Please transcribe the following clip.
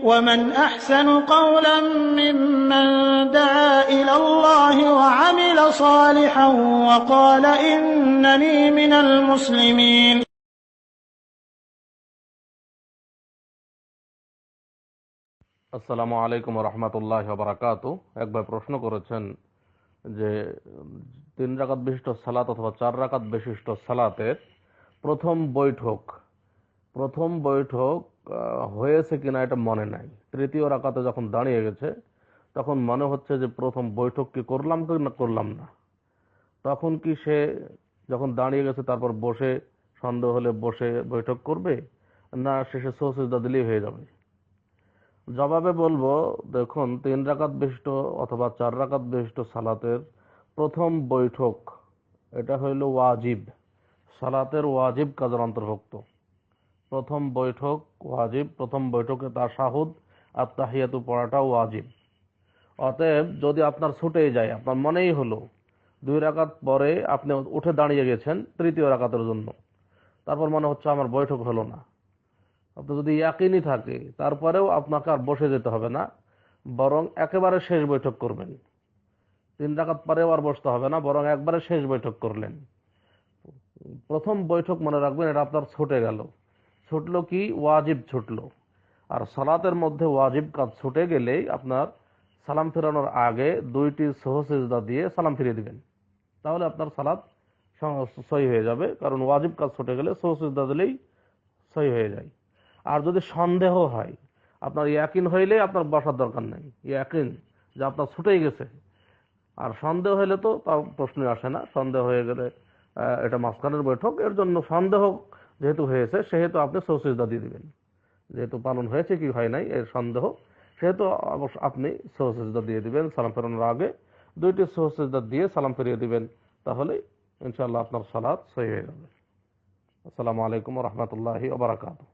ومن أحسن قولا ممن دعا إلى الله وعمل صالحا وقال إنني من المسلمين. আসসালামু আলাইকুম রহমতুল্লাহ বারাকাতু। একবার প্রশ্ন করেছেন যে 3 রাকাত বিশিষ্ট সালাত অথবা 4 রাকাত বিশিষ্ট সালাতের প্রথম বৈঠক হয়েছে কিনা এটা মনে নাই। তৃতীয় রাকাতে যখন দাঁড়িয়ে গেছে তখন মনে হচ্ছে যে প্রথম বৈঠক কি করলাম কি না করলাম না। তখন কি সে যখন দাঁড়িয়ে গেছে তারপর বসে সন্দেহ হলে বসে বৈঠক করবে, না শেষে সুজদা দিলেই হয়ে যাবে? জবাবে বলবো, দেখুন 3 রাকাত বিশিষ্ট অথবা 4 রাকাত বিশিষ্ট সালাতের প্রথম বৈঠক এটা হইল ওয়াজিব, সালাতের ওয়াজিব কাজের অন্তর্ভুক্ত। প্রথম বৈঠক ওয়াজিব, প্রথম বৈঠকে তাশাহুদ আর তাহিয়াতু পড়াটা ওয়াজিব। অতএব যদি আপনার ছুটেই যায়, আপনার মনেই হলো 2 রাকাত পরে আপনি উঠে দাঁড়িয়ে গেছেন তৃতীয় রাকাতের জন্য, তারপর মনে হচ্ছে আমার বৈঠক হলো না, আপনার যদি ইয়াকিনই থাকে তারপরেও আপনাকে আর বসে যেতে হবে না, বরং একেবারে শেষ বৈঠক করবেন। 3 রাকাত পরেও আর বসতে হবে না, বরং একবারে শেষ বৈঠক করলেন। প্রথম বৈঠক মনে রাখবেন এটা আপনার ছুটে গেল। ছুটলো কি? ওয়াজিব ছুটলো। আর সালাতের মধ্যে ওয়াজিব কাজ ছুটে গেলেই আপনার সালাম ফেরানোর আগে 2টি সুজদা দিয়ে সালাম ফিরিয়ে দিবেন, তাহলে আপনার সালাত সহি হয়ে যাবে। কারণ ওয়াজিব কাজ ছুটে গেলে সুজদা দিলেই সহি হয়ে যায়। আর যদি সন্দেহ হয়, আপনার ইয়াকিন হইলে আপনার বসার দরকার নেই, ইয়াকিন যে আপনার ছুটেই গেছে। আর সন্দেহ হইলে তো তার প্রশ্নই আসে না, সন্দেহ হয়ে গেলে এটা মাঝখানের বৈঠক, এর জন্য সন্দেহ যেহেতু হয়েছে সেহেতু আপনি সুজদা দিয়ে দিবেন। যেহেতু পালন হয়েছে কি হয় নাই এর সন্দেহ, সেহেতু অবশ্য আপনি সুজদা দিয়ে দিবেন। সালাম ফেরানোর আগে 2টি সুজদা দিয়ে সালাম ফিরিয়ে দিবেন, তাহলে ইনশাআল্লাহ আপনার সালাত সহি হয়ে যাবে। আসসালামু আলাইকুম ওয়া রাহমাতুল্লাহি ওয়া বারাকাতুহু।